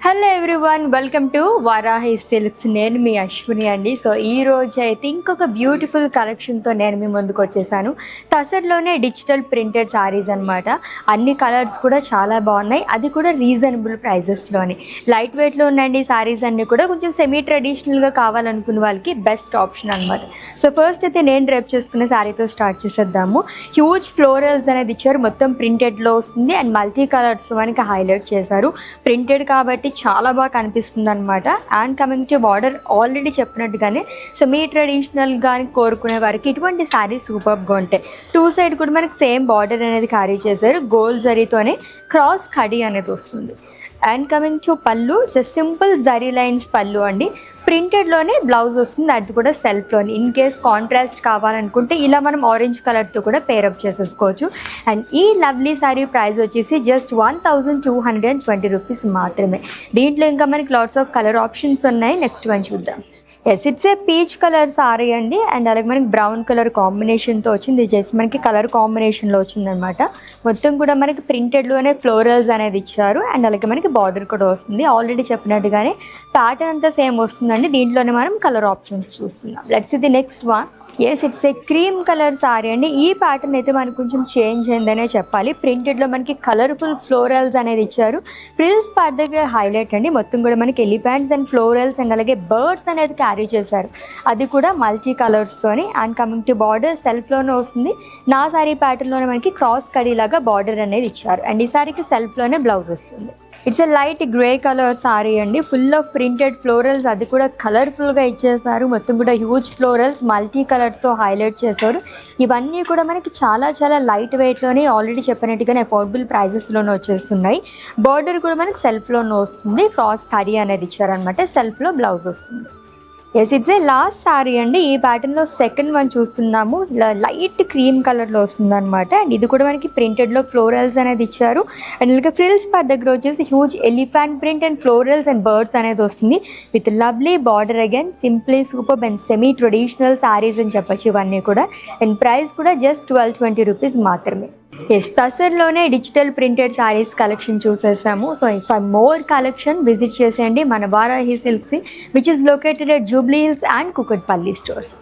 Hello everyone, welcome to Varahi silks. నేను మీ అశ్విని అండి. So ఈ రోజు అయితే ఇంకొక బ్యూటిఫుల్ కలెక్షన్తో నేను మీ ముందుకు వచ్చేసాను. టసర్లోనే డిజిటల్ ప్రింటెడ్ శారీస్ అనమాట. అన్ని కలర్స్ కూడా చాలా బాగున్నాయి, అది కూడా రీజనబుల్ ప్రైజెస్లోని. లైట్ వెయిట్లో ఉన్నాయండి శారీస్ అన్నీ కూడా. కొంచెం సెమీ ట్రెడిషనల్గా కావాలనుకున్న వాళ్ళకి బెస్ట్ ఆప్షన్ అనమాట. సో ఫస్ట్ అయితే నేను డ్రైప్ చేసుకున్న శారీతో స్టార్ట్ చేసేద్దాము. హ్యూజ్ ఫ్లోరల్స్ అనేది ఇచ్చారు, మొత్తం ప్రింటెడ్లో వస్తుంది అండ్ మల్టీ కలర్స్ మనకి హైలైట్ చేశారు. ప్రింటెడ్ కాబట్టి చాలా బాగా కనిపిస్తుంది అనమాట. And coming to border, already చెప్పినట్టుగానే సెమీ ట్రెడిషనల్ కానీ కోరుకునే వారికి ఇటువంటి శారీస్ సూపర్గా ఉంటాయి. టూ సైడ్ కూడా మనకి సేమ్ బార్డర్ అనేది క్యారీ చేశారు. గోల్డ్ జరీతోనే క్రాస్ కడి అనేది వస్తుంది. అండ్ కమింగ్ టు పళ్ళు, సింపుల్ జరీ లైన్స్ పళ్ళు అండి. ప్రింటెడ్లోనే బ్లౌజ్ వస్తుంది, అది కూడా సెల్ఫ్లోని. ఇన్ కేస్ కాంట్రాస్ట్ కావాలనుకుంటే ఇలా మనం ఆరెంజ్ కలర్తో కూడా పేరప్ చేసేసుకోవచ్చు. అండ్ ఈ లవ్లీ శారీ ప్రైస్ వచ్చేసి జస్ట్ 1220 రూపీస్ మాత్రమే. దీంట్లో ఇంకా మనకి లాట్స్ ఆఫ్ కలర్ ఆప్షన్స్ ఉన్నాయి. నెక్స్ట్ వన్ చూద్దాం. Yes, it's a peach colour sari అండి. అండ్ అలాగే మనకి బ్రౌన్ కలర్ కాంబినేషన్తో వచ్చింది. ఇది చేసి మనకి కలర్ కాంబినేషన్లో వచ్చిందనమాట. మొత్తం కూడా మనకి ప్రింటెడ్లోనే ఫ్లోరల్స్ అనేది ఇచ్చారు. అండ్ అలాగే మనకి బార్డర్ కూడా వస్తుంది. ఆల్రెడీ చెప్పినట్టుగానే ప్యాటర్న్ అంతా సేమ్ వస్తుందండి. దీంట్లోనే మనం కలర్ ఆప్షన్స్ చూస్తున్నాం. Let's see the next one. Yes, it's a cream colour sari అండి. ఈ ప్యాటర్న్ అయితే మనకు కొంచెం చేంజ్ అయిందనే చెప్పాలి. ప్రింటెడ్లో మనకి కలర్ఫుల్ ఫ్లోరల్స్ అనేది ఇచ్చారు. ఫ్రిల్స్ పార్ట్ దగ్గర హైలైట్ అండి. మొత్తం కూడా మనకి ఎలిఫెంట్స్ అండ్ ఫ్లోరల్స్ అండ్ అలాగే బర్డ్స్ అనేది క్యారీ చేశారు, అది కూడా మల్టీ కలర్స్తోని. అండ్ కమింగ్ టు బార్డర్, సెల్ఫ్లోనే వస్తుంది. నా సారీ ప్యాటర్న్లోనే మనకి క్రాస్ కడీలాగా బార్డర్ అనేది ఇచ్చారు. అండ్ ఈ సారీకి సెల్ఫ్లోనే బ్లౌజ్ వస్తుంది. It's a light grey colour sari అండి. ఫుల్ ఆఫ్ ప్రింటెడ్ ఫ్లోరల్స్, అది కూడా కలర్ఫుల్గా ఇచ్చేసారు. మొత్తం కూడా హ్యూజ్ ఫ్లోరల్స్ మల్టీ కలర్స్తో హైలైట్ చేశారు. ఇవన్నీ కూడా మనకి చాలా చాలా లైట్ వెయిట్లోనే, ఆల్రెడీ చెప్పినట్టుగానే అఫోర్డబుల్ ప్రైజెస్లోనే వచ్చేస్తున్నాయి. బార్డర్ కూడా మనకి సెల్ఫ్లోనే వస్తుంది. క్రాస్ కడీ అనేది ఇచ్చారనమాట. సెల్ఫ్లో బ్లౌజ్ వస్తుంది. Yes, it's a last sari అండి. ఈ ప్యాటర్న్లో సెకండ్ వన్ చూస్తున్నాము. లైట్ క్రీమ్ కలర్లో వస్తుంది అనమాట. అండ్ ఇది కూడా మనకి ప్రింటెడ్లో ఫ్లోరల్స్ అనేది ఇచ్చారు. అండ్ ఇంకా ఫ్రిల్స్ పార్ట్ దగ్గర వచ్చేసి huge elephant print and florals and birds అనేది వస్తుంది with lovely border. Again simply super and semi traditional sarees అని చెప్పచ్చు ఇవన్నీ కూడా. అండ్ ప్రైస్ కూడా జస్ట్ 1220 రూపీస్ మాత్రమే. ఎస్, టసర్లోనే డిజిటల్ ప్రింటెడ్ శారీస్ కలెక్షన్ చూసేసాము. So for more collection visit చేసేయండి మన Varahi silks, which is located at Jubilee Hills and Kukatpally stores.